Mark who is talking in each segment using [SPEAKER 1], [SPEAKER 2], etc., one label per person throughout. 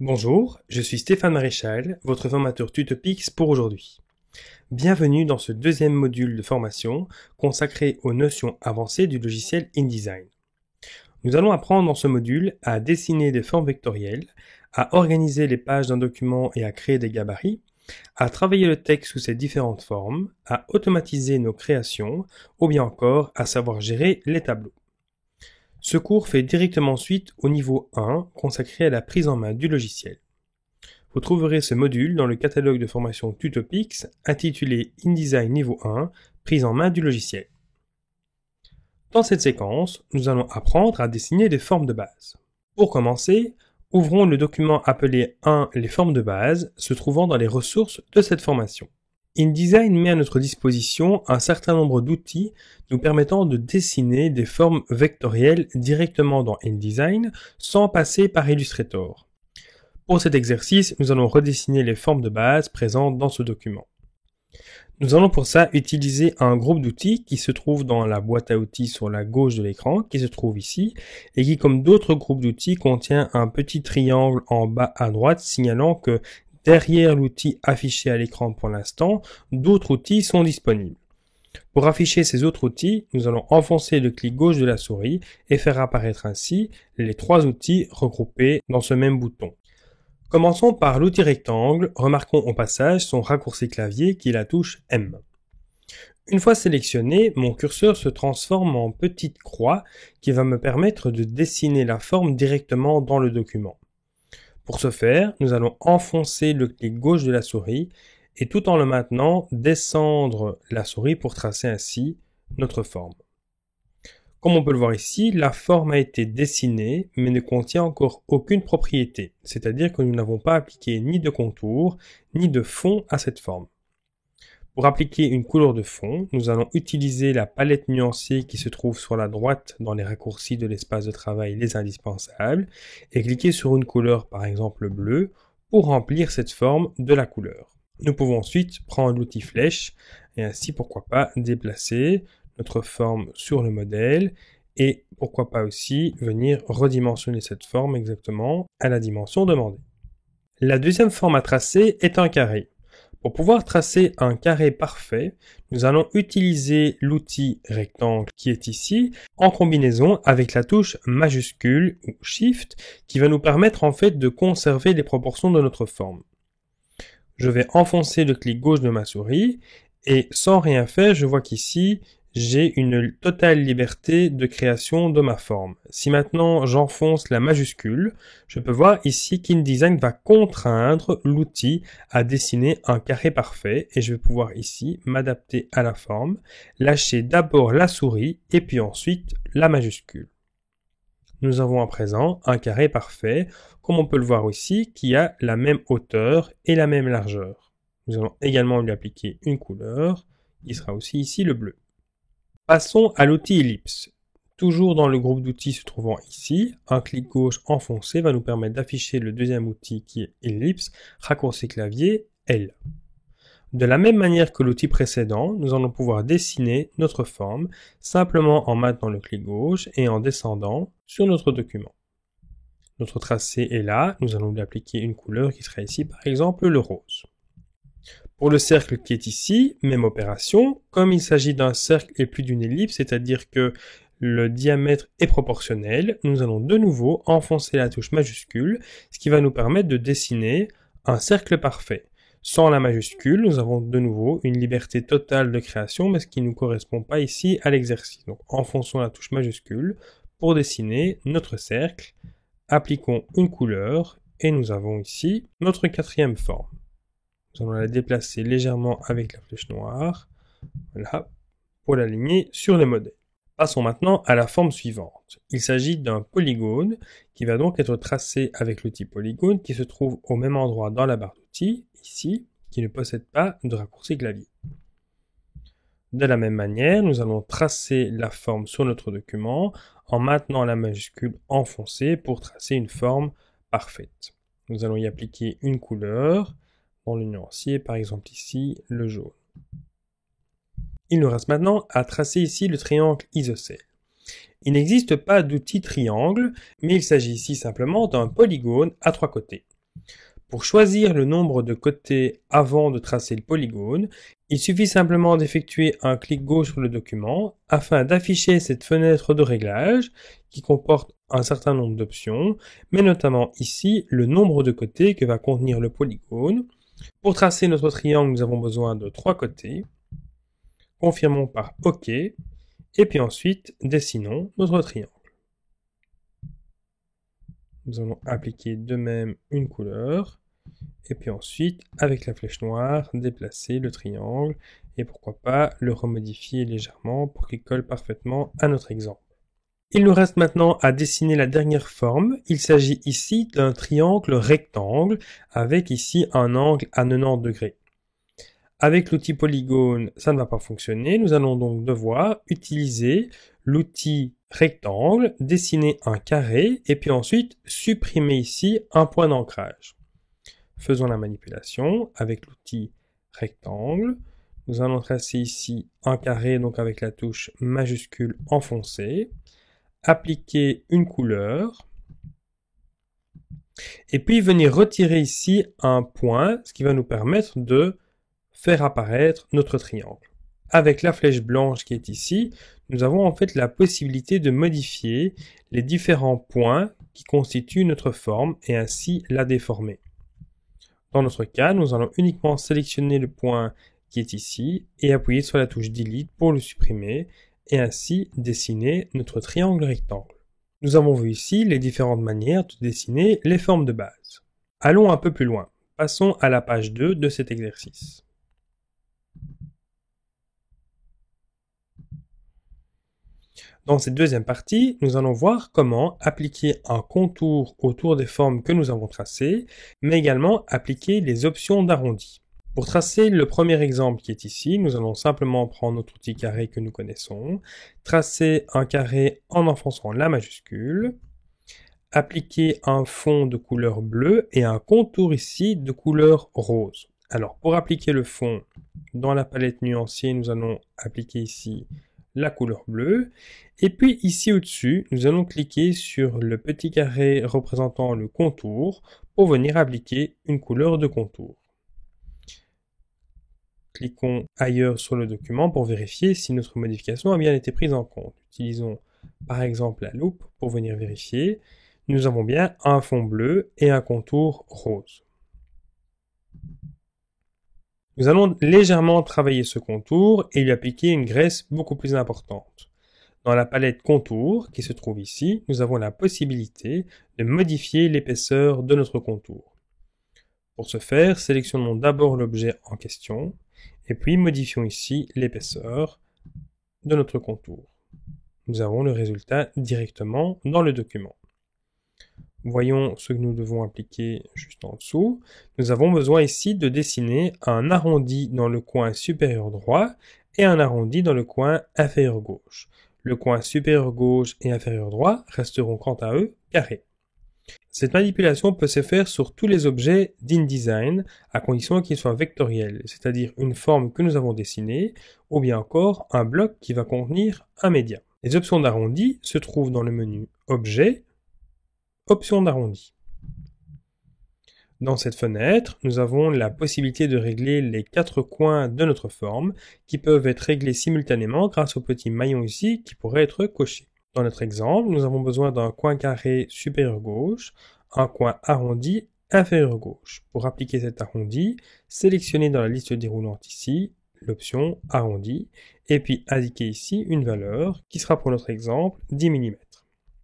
[SPEAKER 1] Bonjour, je suis Stéphane Maréchal, votre formateur Tutopix pour aujourd'hui. Bienvenue dans ce deuxième module de formation consacré aux notions avancées du logiciel InDesign. Nous allons apprendre dans ce module à dessiner des formes vectorielles, à organiser les pages d'un document et à créer des gabarits, à travailler le texte sous ses différentes formes, à automatiser nos créations, ou bien encore à savoir gérer les tableaux. Ce cours fait directement suite au niveau 1 consacré à la prise en main du logiciel. Vous trouverez ce module dans le catalogue de formation Tutopix intitulé InDesign niveau 1, prise en main du logiciel. Dans cette séquence, nous allons apprendre à dessiner des formes de base. Pour commencer, ouvrons le document appelé 1 les formes de base se trouvant dans les ressources de cette formation. InDesign met à notre disposition un certain nombre d'outils nous permettant de dessiner des formes vectorielles directement dans InDesign sans passer par Illustrator. Pour cet exercice, nous allons redessiner les formes de base présentes dans ce document. Nous allons pour ça utiliser un groupe d'outils qui se trouve dans la boîte à outils sur la gauche de l'écran, qui se trouve ici, et qui, comme d'autres groupes d'outils, contient un petit triangle en bas à droite signalant que derrière l'outil affiché à l'écran pour l'instant, d'autres outils sont disponibles. Pour afficher ces autres outils, nous allons enfoncer le clic gauche de la souris et faire apparaître ainsi les trois outils regroupés dans ce même bouton. Commençons par l'outil rectangle, remarquons au passage son raccourci clavier qui est la touche M. Une fois sélectionné, mon curseur se transforme en petite croix qui va me permettre de dessiner la forme directement dans le document. Pour ce faire, nous allons enfoncer le clic gauche de la souris et tout en le maintenant, descendre la souris pour tracer ainsi notre forme. Comme on peut le voir ici, la forme a été dessinée mais ne contient encore aucune propriété, c'est-à-dire que nous n'avons pas appliqué ni de contour ni de fond à cette forme. Pour appliquer une couleur de fond, nous allons utiliser la palette nuancée qui se trouve sur la droite dans les raccourcis de l'espace de travail les indispensables et cliquer sur une couleur, par exemple bleu, pour remplir cette forme de la couleur. Nous pouvons ensuite prendre l'outil flèche et ainsi pourquoi pas déplacer notre forme sur le modèle et pourquoi pas aussi venir redimensionner cette forme exactement à la dimension demandée. La deuxième forme à tracer est un carré. Pour pouvoir tracer un carré parfait, nous allons utiliser l'outil rectangle qui est ici en combinaison avec la touche majuscule ou Shift qui va nous permettre en fait de conserver les proportions de notre forme. Je vais enfoncer le clic gauche de ma souris et sans rien faire, je vois qu'ici j'ai une totale liberté de création de ma forme. Si maintenant j'enfonce la majuscule, je peux voir ici qu'InDesign va contraindre l'outil à dessiner un carré parfait et je vais pouvoir ici m'adapter à la forme, lâcher d'abord la souris et puis ensuite la majuscule. Nous avons à présent un carré parfait, comme on peut le voir ici, qui a la même hauteur et la même largeur. Nous allons également lui appliquer une couleur, qui sera aussi ici le bleu. Passons à l'outil ellipse. Toujours dans le groupe d'outils se trouvant ici, un clic gauche enfoncé va nous permettre d'afficher le deuxième outil qui est ellipse, raccourci clavier L. De la même manière que l'outil précédent, nous allons pouvoir dessiner notre forme simplement en maintenant le clic gauche et en descendant sur notre document. Notre tracé est là, nous allons lui appliquer une couleur qui sera ici par exemple le rose. Pour le cercle qui est ici, même opération, comme il s'agit d'un cercle et plus d'une ellipse, c'est-à-dire que le diamètre est proportionnel, nous allons de nouveau enfoncer la touche majuscule, ce qui va nous permettre de dessiner un cercle parfait. Sans la majuscule, nous avons de nouveau une liberté totale de création, mais ce qui ne nous correspond pas ici à l'exercice. Donc enfonçons la touche majuscule pour dessiner notre cercle, appliquons une couleur et nous avons ici notre quatrième forme. Nous allons la déplacer légèrement avec la flèche noire, voilà, pour l'aligner sur le modèle. Passons maintenant à la forme suivante. Il s'agit d'un polygone qui va donc être tracé avec l'outil polygone qui se trouve au même endroit dans la barre d'outils, ici, qui ne possède pas de raccourci clavier. De la même manière, nous allons tracer la forme sur notre document en maintenant la majuscule enfoncée pour tracer une forme parfaite. Nous allons y appliquer une couleur, dans le nuancier, par exemple ici, le jaune. Il nous reste maintenant à tracer ici le triangle isocèle. Il n'existe pas d'outil triangle, mais il s'agit ici simplement d'un polygone à trois côtés. Pour choisir le nombre de côtés avant de tracer le polygone, il suffit simplement d'effectuer un clic gauche sur le document afin d'afficher cette fenêtre de réglage qui comporte un certain nombre d'options, mais notamment ici le nombre de côtés que va contenir le polygone. Pour tracer notre triangle, nous avons besoin de 3 côtés. Confirmons par OK et puis ensuite dessinons notre triangle. Nous allons appliquer de même une couleur. Et puis ensuite, avec la flèche noire, déplacer le triangle et pourquoi pas le remodifier légèrement pour qu'il colle parfaitement à notre exemple. Il nous reste maintenant à dessiner la dernière forme. Il s'agit ici d'un triangle rectangle avec ici un angle à 90 degrés. Avec l'outil polygone, ça ne va pas fonctionner. Nous allons donc devoir utiliser l'outil rectangle, dessiner un carré et puis ensuite supprimer ici un point d'ancrage. Faisons la manipulation avec l'outil rectangle. Nous allons tracer ici un carré, donc avec la touche majuscule enfoncée. Appliquer une couleur. Et puis venir retirer ici un point, ce qui va nous permettre de faire apparaître notre triangle. Avec la flèche blanche qui est ici, nous avons en fait la possibilité de modifier les différents points qui constituent notre forme et ainsi la déformer. Dans notre cas, nous allons uniquement sélectionner le point qui est ici et appuyer sur la touche Delete pour le supprimer et ainsi dessiner notre triangle rectangle. Nous avons vu ici les différentes manières de dessiner les formes de base. Allons un peu plus loin. Passons à la page 2 de cet exercice. Dans cette deuxième partie, nous allons voir comment appliquer un contour autour des formes que nous avons tracées, mais également appliquer les options d'arrondi. Pour tracer le premier exemple qui est ici, nous allons simplement prendre notre outil carré que nous connaissons, tracer un carré en enfonçant la majuscule, appliquer un fond de couleur bleue et un contour ici de couleur rose. Alors pour appliquer le fond, dans la palette nuancier, nous allons appliquer ici la couleur bleue. Et puis ici au-dessus, nous allons cliquer sur le petit carré représentant le contour pour venir appliquer une couleur de contour. Cliquons ailleurs sur le document pour vérifier si notre modification a bien été prise en compte. Utilisons par exemple la loupe pour venir vérifier. Nous avons bien un fond bleu et un contour rose. Nous allons légèrement travailler ce contour et lui appliquer une graisse beaucoup plus importante. Dans la palette contour qui se trouve ici, nous avons la possibilité de modifier l'épaisseur de notre contour. Pour ce faire, sélectionnons d'abord l'objet en question et puis modifions ici l'épaisseur de notre contour. Nous avons le résultat directement dans le document. Voyons ce que nous devons appliquer juste en dessous. Nous avons besoin ici de dessiner un arrondi dans le coin supérieur droit et un arrondi dans le coin inférieur gauche. Le coin supérieur gauche et inférieur droit resteront quant à eux carrés. Cette manipulation peut se faire sur tous les objets d'InDesign à condition qu'ils soient vectoriels, c'est-à-dire une forme que nous avons dessinée ou bien encore un bloc qui va contenir un média. Les options d'arrondi se trouvent dans le menu Objet, Options d'arrondi. Dans cette fenêtre, nous avons la possibilité de régler les 4 coins de notre forme qui peuvent être réglés simultanément grâce au petit maillon ici qui pourrait être coché. Dans notre exemple, nous avons besoin d'un coin carré supérieur gauche, un coin arrondi inférieur gauche. Pour appliquer cet arrondi, sélectionnez dans la liste déroulante ici l'option arrondi et puis indiquez ici une valeur qui sera pour notre exemple 10 mm.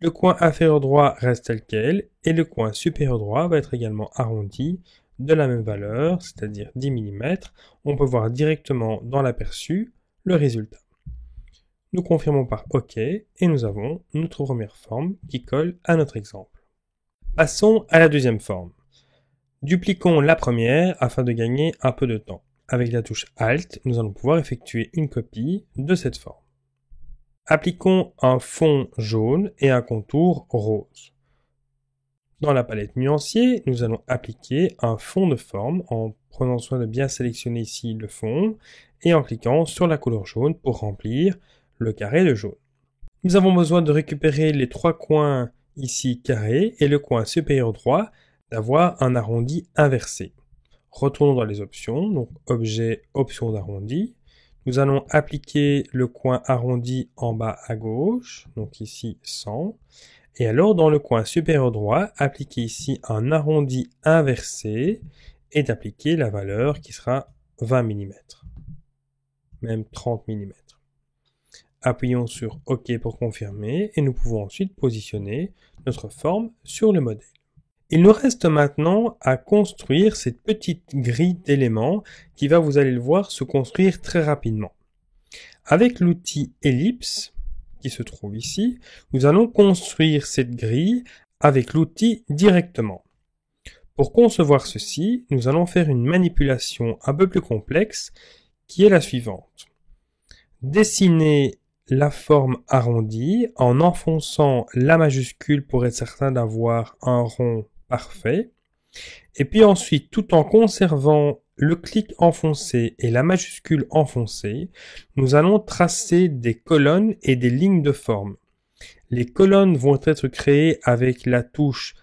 [SPEAKER 1] Le coin inférieur droit reste tel quel et le coin supérieur droit va être également arrondi de la même valeur, c'est-à-dire 10 mm. On peut voir directement dans l'aperçu le résultat. Nous confirmons par OK et nous avons notre première forme qui colle à notre exemple. Passons à la deuxième forme. Dupliquons la première afin de gagner un peu de temps. Avec la touche Alt, nous allons pouvoir effectuer une copie de cette forme. Appliquons un fond jaune et un contour rose. Dans la palette nuancier, nous allons appliquer un fond de forme en prenant soin de bien sélectionner ici le fond et en cliquant sur la couleur jaune pour remplir le carré de jaune. Nous avons besoin de récupérer les 3 coins ici carrés et le coin supérieur droit d'avoir un arrondi inversé. Retournons dans les options, donc objet, option d'arrondi. Nous allons appliquer le coin arrondi en bas à gauche, donc ici 100. Et alors dans le coin supérieur droit, appliquer ici un arrondi inversé et d'appliquer la valeur qui sera 20 mm, même 30 mm. Appuyons sur OK pour confirmer et nous pouvons ensuite positionner notre forme sur le modèle. Il nous reste maintenant à construire cette petite grille d'éléments qui va, vous allez le voir, se construire très rapidement. Avec l'outil ellipse, qui se trouve ici, nous allons construire cette grille avec l'outil directement. Pour concevoir ceci, nous allons faire une manipulation un peu plus complexe qui est la suivante. Dessiner la forme arrondie en enfonçant la majuscule pour être certain d'avoir un rond parfait. Et puis ensuite, tout en conservant le clic enfoncé et la majuscule enfoncée, nous allons tracer des colonnes et des lignes de forme. Les colonnes vont être créées avec la touche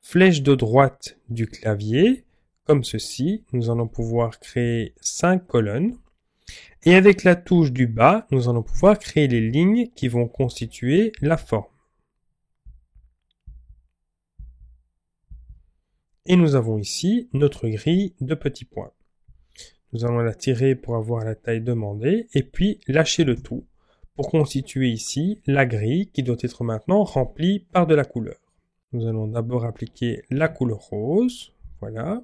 [SPEAKER 1] flèche de droite du clavier, comme ceci. Nous allons pouvoir créer 5 colonnes. Et avec la touche du bas, nous allons pouvoir créer les lignes qui vont constituer la forme. Et nous avons ici notre grille de petits points. Nous allons la tirer pour avoir la taille demandée et puis lâcher le tout pour constituer ici la grille qui doit être maintenant remplie par de la couleur. Nous allons d'abord appliquer la couleur rose, voilà,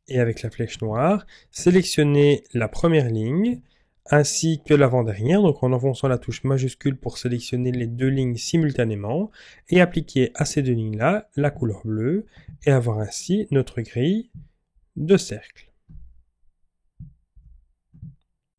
[SPEAKER 1] et avec la flèche noire, sélectionner la première ligne ainsi que l'avant-dernière, donc en enfonçant la touche majuscule pour sélectionner les deux lignes simultanément, et appliquer à ces deux lignes-là la couleur bleue, et avoir ainsi notre grille de cercle.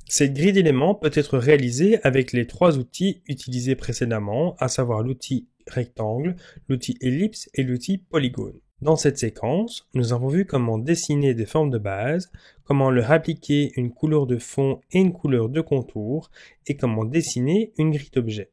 [SPEAKER 1] Cette grille d'éléments peut être réalisée avec les trois outils utilisés précédemment, à savoir l'outil rectangle, l'outil ellipse et l'outil polygone. Dans cette séquence, nous avons vu comment dessiner des formes de base, comment leur appliquer une couleur de fond et une couleur de contour, et comment dessiner une grille d'objets.